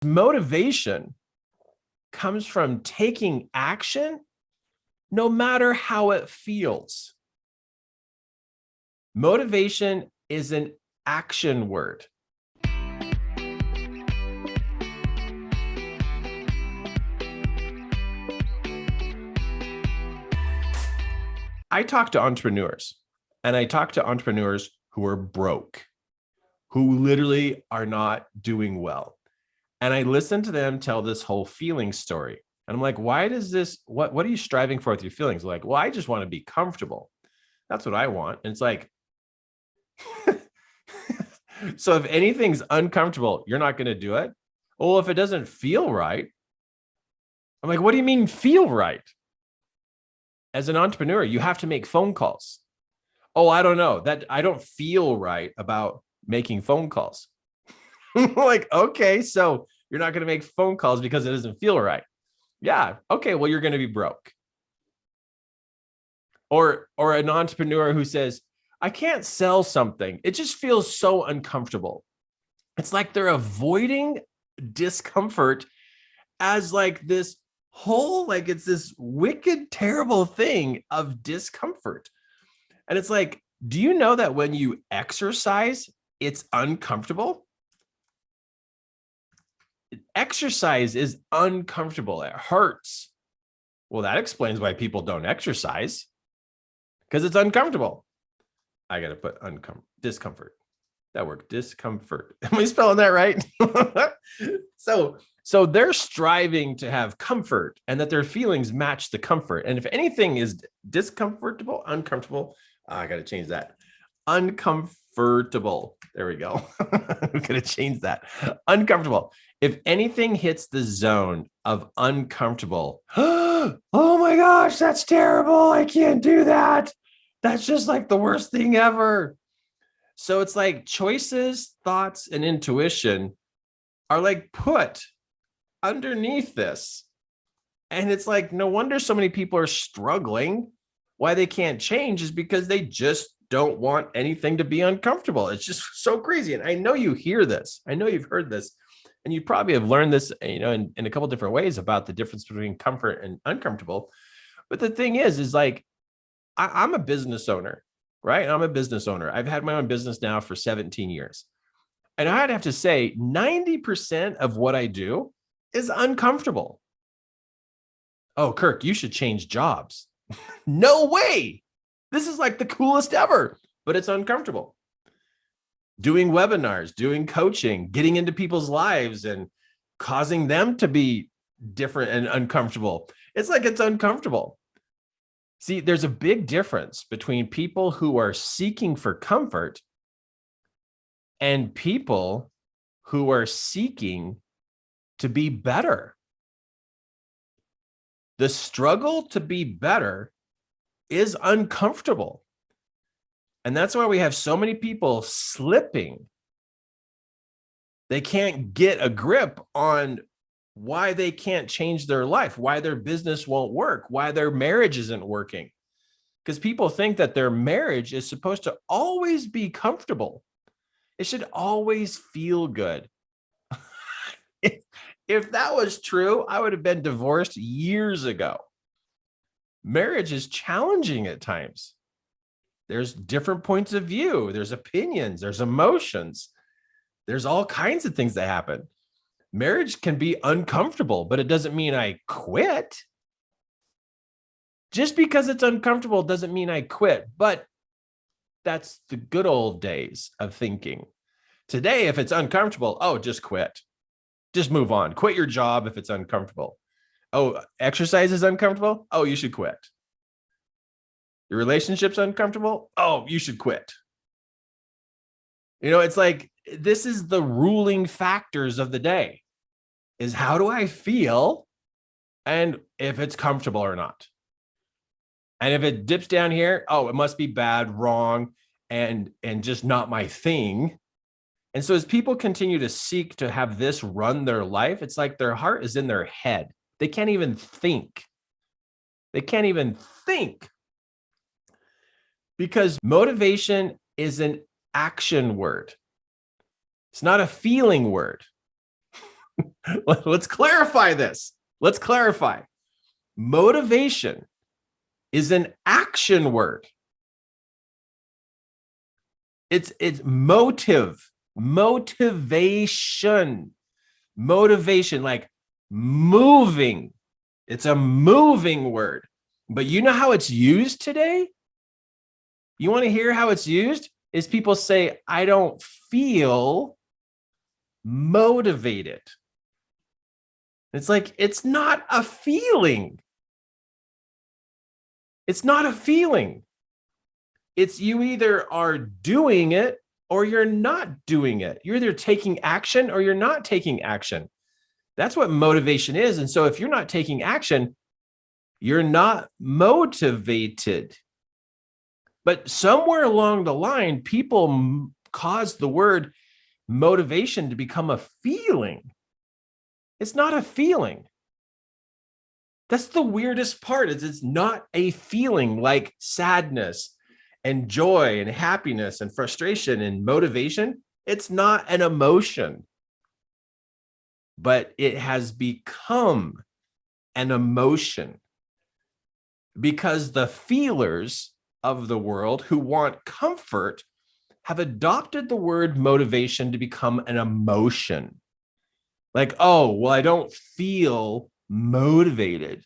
Motivation comes from taking action no matter how it feels. Motivation is an action word. I talk to entrepreneurs, and I talk to entrepreneurs who are broke, who literally are not doing well. And I listen to them tell this whole feeling story. And I'm like, why does this, what are you striving for with your feelings? Like, well, I just want to be comfortable. That's what I want. And it's like, so if anything's uncomfortable, you're not going to do it. Well, if it doesn't feel right, I'm like, what do you mean feel right? As an entrepreneur, you have to make phone calls. Oh, I don't know that I don't feel right about making phone calls. Like, okay, so you're not going to make phone calls because it doesn't feel right. Yeah. Okay. Well, you're going to be broke. Or an entrepreneur who says, I can't sell something. It just feels so uncomfortable. It's like they're avoiding discomfort as like this whole, like it's this wicked, terrible thing of discomfort. And it's like, do you know that when you exercise, it's uncomfortable? Exercise is uncomfortable. It hurts. Well, that explains why people don't exercise, because it's uncomfortable. I got to put discomfort. That worked. Discomfort. Am I spelling that right? So they're striving to have comfort and that their feelings match the comfort. And if anything is uncomfortable, I got to change that. Uncomfortable. There we go. I'm going to change that. Uncomfortable. If anything hits the zone of uncomfortable, oh my gosh, that's terrible. I can't do that. That's just like the worst thing ever. So it's like choices, thoughts, and intuition are like put underneath this. And it's like, no wonder so many people are struggling. Why they can't change is because they just don't want anything to be uncomfortable. It's just so crazy. And I know you hear this. I know you've heard this. And you probably have learned this, in a couple of different ways about the difference between comfort and uncomfortable. But the thing is like, I'm a business owner, right? I'm a business owner. I've had my own business now for 17 years. And I'd have to say 90% of what I do is uncomfortable. Oh, Kirk, you should change jobs. No way. This is like the coolest ever, but it's uncomfortable. Doing webinars, doing coaching, getting into people's lives and causing them to be different and uncomfortable. It's like it's uncomfortable. See, there's a big difference between people who are seeking for comfort and people who are seeking to be better. The struggle to be better is uncomfortable. And that's why we have so many people slipping. They can't get a grip on why they can't change their life, why their business won't work, why their marriage isn't working. Because people think that their marriage is supposed to always be comfortable. It should always feel good. If that was true, I would have been divorced years ago. Marriage is challenging at times. There's different points of view. There's opinions. There's emotions. There's all kinds of things that happen. Marriage can be uncomfortable, but it doesn't mean I quit. Just because it's uncomfortable doesn't mean I quit. But that's the good old days of thinking. Today, if it's uncomfortable, oh, just quit. Just move on. Quit your job if it's uncomfortable. Oh, exercise is uncomfortable? Oh, you should quit. Your relationship's uncomfortable? Oh, you should quit. It's like, this is the ruling factors of the day, is how do I feel and if it's comfortable or not. And if it dips down here, oh, it must be bad, wrong, and just not my thing. And so as people continue to seek to have this run their life, it's like their heart is in their head. They can't even think. They can't even think. Because motivation is an action word. It's not a feeling word. Let's clarify this. Let's clarify. Motivation is an action word. It's motive, motivation, like moving. It's a moving word. But you know how it's used today? You want to hear how it's used? Is people say, I don't feel motivated. It's like, it's not a feeling. It's not a feeling. It's you either are doing it or you're not doing it. You're either taking action or you're not taking action. That's what motivation is. And so if you're not taking action, you're not motivated. But somewhere along the line, people caused the word motivation to become a feeling. It's not a feeling. That's the weirdest part, is it's not a feeling like sadness and joy and happiness and frustration and motivation. It's not an emotion, but it has become an emotion because the feelers of the world who want comfort have adopted the word motivation to become an emotion. Like, oh, well, I don't feel motivated.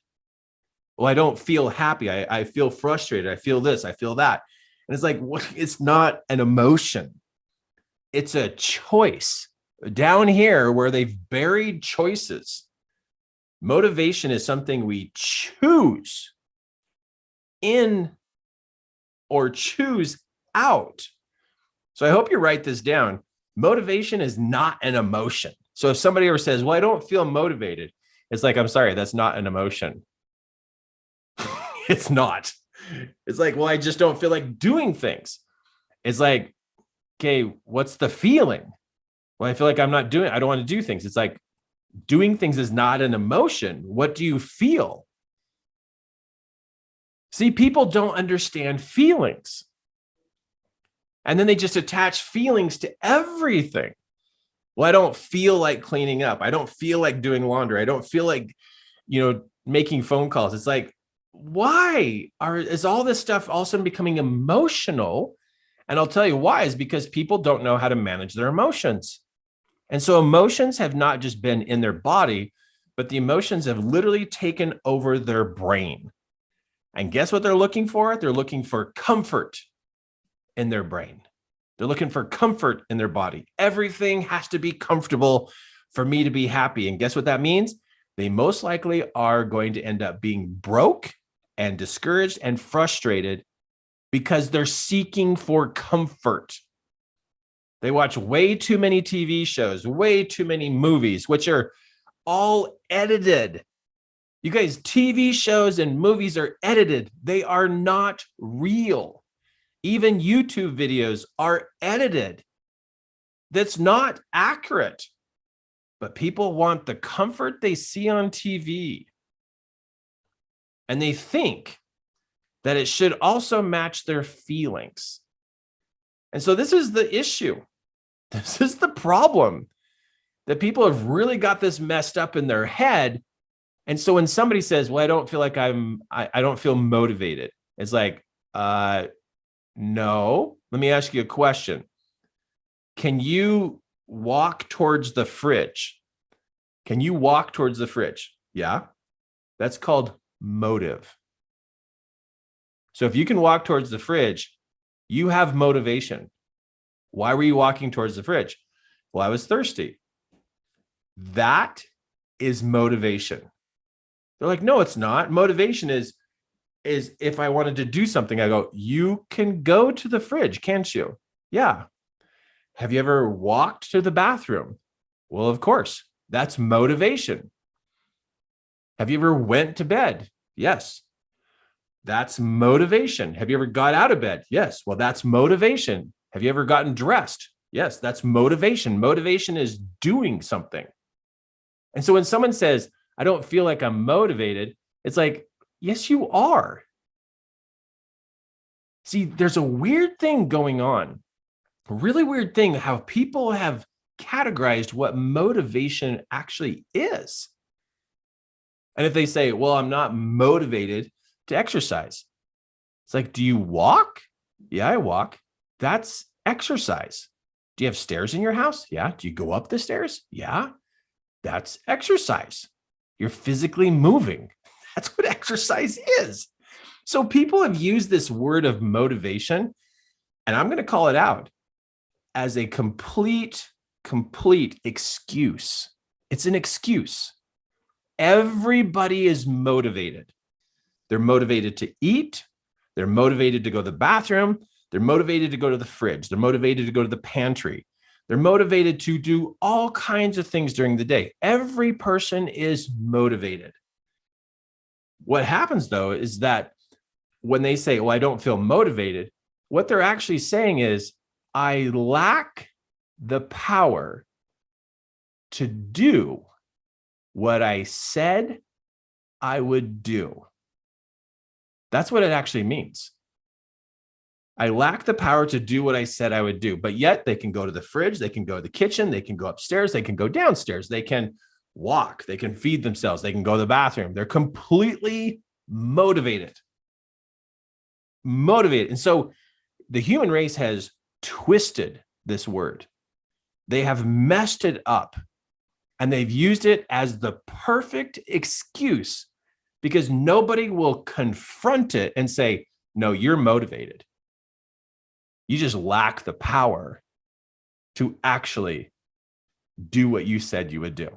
Well, I don't feel happy. I feel frustrated. I feel this, I feel that. And it's like, what? It's not an emotion. It's a choice. Down here where they've buried choices, motivation is something we choose in or choose out. So I hope you write this down. Motivation is not an emotion. So if somebody ever says, well, I don't feel motivated, it's like, I'm sorry, that's not an emotion. It's not. It's like, well, I just don't feel like doing things. It's like, okay, what's the feeling? Well, I feel like I don't want to do things. It's like, doing things is not an emotion. What do you feel? See, people don't understand feelings. And then they just attach feelings to everything. Well, I don't feel like cleaning up. I don't feel like doing laundry. I don't feel like, making phone calls. It's like, why is all this stuff all of a sudden becoming emotional? And I'll tell you why, is because people don't know how to manage their emotions. And so emotions have not just been in their body, but the emotions have literally taken over their brain. And guess what they're looking for? They're looking for comfort in their brain. They're looking for comfort in their body. Everything has to be comfortable for me to be happy. And guess what that means? They most likely are going to end up being broke and discouraged and frustrated because they're seeking for comfort. They watch way too many TV shows, way too many movies, which are all edited. You guys, TV shows and movies are edited. They are not real. Even YouTube videos are edited. That's not accurate. But people want the comfort they see on TV. And they think that it should also match their feelings. And so this is the issue. This is the problem, that people have really got this messed up in their head. And so when somebody says, well, I don't feel like I don't feel motivated. It's like, no, let me ask you a question. Can you walk towards the fridge? Can you walk towards the fridge? Yeah. That's called motive. So if you can walk towards the fridge, you have motivation. Why were you walking towards the fridge? Well, I was thirsty. That is motivation. They're like, no, it's not. Motivation is if I wanted to do something, I go, you can go to the fridge, can't you? Yeah. Have you ever walked to the bathroom? Well, of course, that's motivation. Have you ever went to bed? Yes. That's motivation. Have you ever got out of bed? Yes. Well, that's motivation. Have you ever gotten dressed? Yes, that's motivation. Motivation is doing something. And so when someone says, I don't feel like I'm motivated, it's like, yes, you are. See, there's a weird thing going on, a really weird thing, how people have categorized what motivation actually is. And if they say, well, I'm not motivated to exercise, it's like, do you walk? Yeah, I walk. That's exercise. Do you have stairs in your house? Yeah. Do you go up the stairs? Yeah. That's exercise. You're physically moving. That's what exercise is. So people have used this word of motivation, and I'm going to call it out as a complete excuse. It's an excuse. Everybody is motivated. They're motivated to eat. They're motivated to go to the bathroom. They're motivated to go to the fridge. They're motivated to go to the pantry. They're motivated to do all kinds of things during the day. Every person is motivated. What happens, though, is that when they say, well, I don't feel motivated, what they're actually saying is, I lack the power to do what I said I would do. That's what it actually means. I lack the power to do what I said I would do, but yet they can go to the fridge, they can go to the kitchen, they can go upstairs, they can go downstairs, they can walk, they can feed themselves, they can go to the bathroom. They're completely motivated. And so the human race has twisted this word. They have messed it up, and they've used it as the perfect excuse because nobody will confront it and say, no, you're motivated. You just lack the power to actually do what you said you would do.